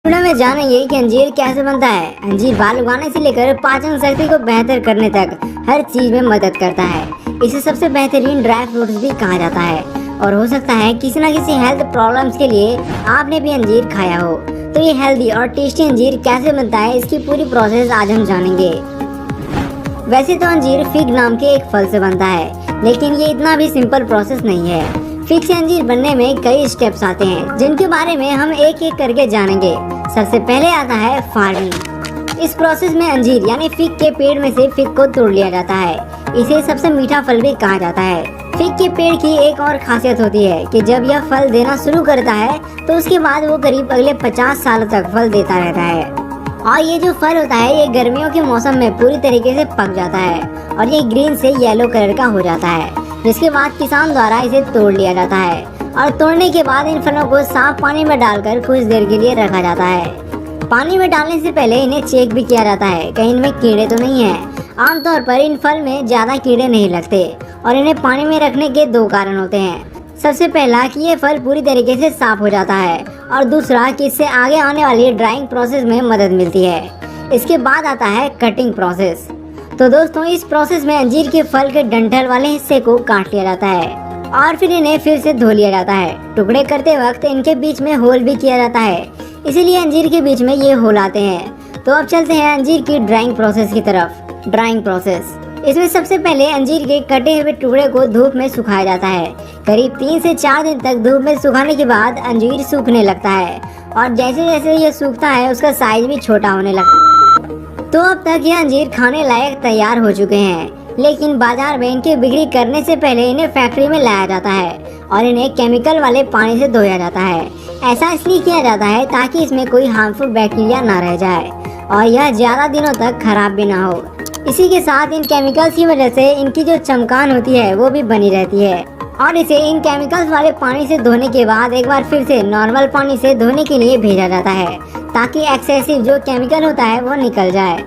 Video में जानेंगे कि अंजीर कैसे बनता है। अंजीर बाल उगाने से लेकर पाचन शक्ति को बेहतर करने तक हर चीज में मदद करता है। इसे सबसे बेहतरीन ड्राई फ्रूट्स भी कहा जाता है और हो सकता है किसी न किसी हेल्थ प्रॉब्लम्स के लिए आपने भी अंजीर खाया हो। तो ये हेल्दी और टेस्टी अंजीर कैसे बनता है, इसकी पूरी प्रोसेस आज हम जानेंगे। वैसे तो अंजीर फिग नाम के एक फल से बनता है, लेकिन ये इतना भी सिंपल प्रोसेस नहीं है। फिग से अंजीर बनने में कई स्टेप्स आते हैं, जिनके बारे में हम एक एक करके जानेंगे। सबसे पहले आता है फार्मिंग। इस प्रोसेस में अंजीर यानी फिग के पेड़ में से फिग को तोड़ लिया जाता है। इसे सबसे मीठा फल भी कहा जाता है। फिग के पेड़ की एक और खासियत होती है कि जब यह फल देना शुरू करता है तो उसके बाद वो करीब अगले 50 साल तक फल देता रहता है। और ये जो फल होता है ये गर्मियों के मौसम में पूरी तरीके से पक जाता है और ये ग्रीन से येलो कलर का हो जाता है, जिसके बाद किसान द्वारा इसे तोड़ लिया जाता है। और तोड़ने के बाद इन फलों को साफ पानी में डालकर कुछ देर के लिए रखा जाता है। पानी में डालने से पहले इन्हें चेक भी किया जाता है कहीं इनमें कीड़े तो नहीं है। आमतौर पर इन फल में ज्यादा कीड़े नहीं लगते और इन्हें पानी में रखने के दो कारण होते हैं। सबसे पहला कि ये फल पूरी तरीके से साफ हो जाता है और दूसरा कि इससे आगे आने वाली ड्राइंग प्रोसेस में मदद मिलती है। इसके बाद आता है कटिंग प्रोसेस। तो दोस्तों, इस प्रोसेस में अंजीर के फल के डंठल वाले हिस्से को काट लिया जाता है और फिर इन्हें फिर से धो लिया जाता है। टुकड़े करते वक्त इनके बीच में होल भी किया जाता है, इसीलिए अंजीर के बीच में ये होल आते हैं। तो अब चलते हैं अंजीर की ड्राइंग प्रोसेस की तरफ। ड्राइंग प्रोसेस, इसमें सबसे पहले अंजीर के कटे हुए टुकड़े को धूप में सुखाया जाता है। करीब 3 से 4 दिन तक धूप में सुखाने के बाद अंजीर सूखने लगता है और जैसे जैसे ये सूखता है उसका साइज भी छोटा होने लगता है। तो अब तक ये अंजीर खाने लायक तैयार हो चुके हैं, लेकिन बाजार में इनकी बिक्री करने से पहले इन्हें फैक्ट्री में लाया जाता है और इन्हें केमिकल वाले पानी से धोया जाता है। ऐसा इसलिए किया जाता है ताकि इसमें कोई हार्मफुल बैक्टीरिया ना रह जाए और यह ज्यादा दिनों तक खराब भी ना हो। इसी के साथ इन केमिकल्स की वजह से इनकी जो चमकान होती है वो भी बनी रहती है। और इसे इन केमिकल्स वाले पानी से धोने के बाद एक बार फिर से नॉर्मल पानी से धोने के लिए भेजा जाता है ताकि एक्सेसिव जो केमिकल होता है वो निकल जाए।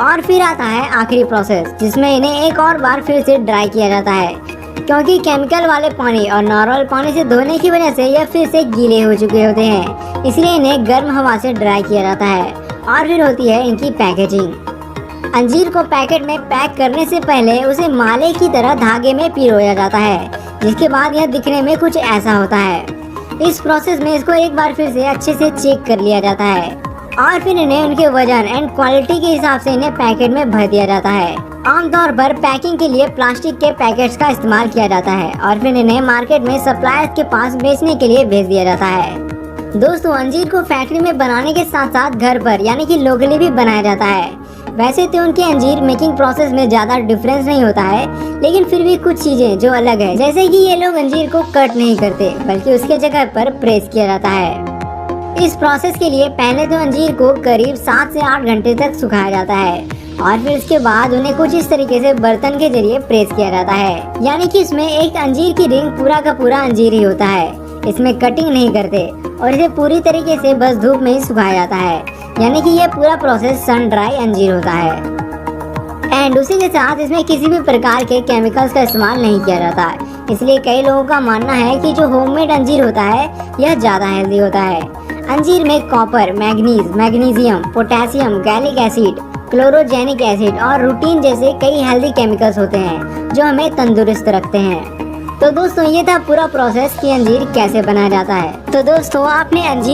और फिर आता है आखिरी प्रोसेस, जिसमें इन्हें एक और बार फिर से ड्राई किया जाता है, क्योंकि केमिकल वाले पानी और नॉर्मल पानी से धोने की वजह से यह फिर से गीले हो चुके होते हैं, इसलिए इन्हें गर्म हवा से ड्राई किया जाता है। और फिर होती है इनकी पैकेजिंग। अंजीर को पैकेट में पैक करने से पहले उसे माले की तरह धागे में पिरोया जाता है, जिसके बाद यह दिखने में कुछ ऐसा होता है। इस प्रोसेस में इसको एक बार फिर से अच्छे से चेक कर लिया जाता है और फिर इन्हें उनके वजन एंड क्वालिटी के हिसाब से इन्हें पैकेट में भर दिया जाता है। आमतौर पर पैकिंग के लिए प्लास्टिक के पैकेट्स का इस्तेमाल किया जाता है और फिर इन्हें मार्केट में सप्लायर्स के पास बेचने के लिए भेज दिया जाता है। दोस्तों, अंजीर को फैक्ट्री में बनाने के साथ साथ घर पर यानी कि लोकली भी बनाया जाता है। वैसे तो उनके अंजीर मेकिंग प्रोसेस में ज्यादा डिफरेंस नहीं होता है, लेकिन फिर भी कुछ चीजें जो अलग है, जैसे कि ये लोग अंजीर को कट नहीं करते बल्कि उसके जगह पर प्रेस किया जाता है। इस प्रोसेस के लिए पहले तो अंजीर को करीब 7 से 8 घंटे तक सुखाया जाता है और फिर उसके बाद उन्हें कुछ इस तरीके से बर्तन के जरिए प्रेस किया जाता है, यानी कि इसमें एक अंजीर की रिंग पूरा का पूरा अंजीर ही होता है। इसमें कटिंग नहीं करते और इसे पूरी तरीके से बस धूप में ही सुखाया जाता है, यानी कि ये पूरा प्रोसेस सन ड्राई अंजीर होता है। एंड उसी के साथ इसमें किसी भी प्रकार के केमिकल्स का इस्तेमाल नहीं किया जाता, इसलिए कई लोगों का मानना है कि जो होममेड अंजीर होता है यह ज्यादा हेल्दी होता है। अंजीर में copper, manganese, magnesium, potassium, gallic acid, chlorogenic acid और रूटीन जैसे कई हेल्दी केमिकल्स होते हैं जो हमें तंदुरुस्त रखते हैं। तो दोस्तों, ये था पूरा प्रोसेस कि अंजीर कैसे बनाया जाता है। तो दोस्तों, आपने अंजीर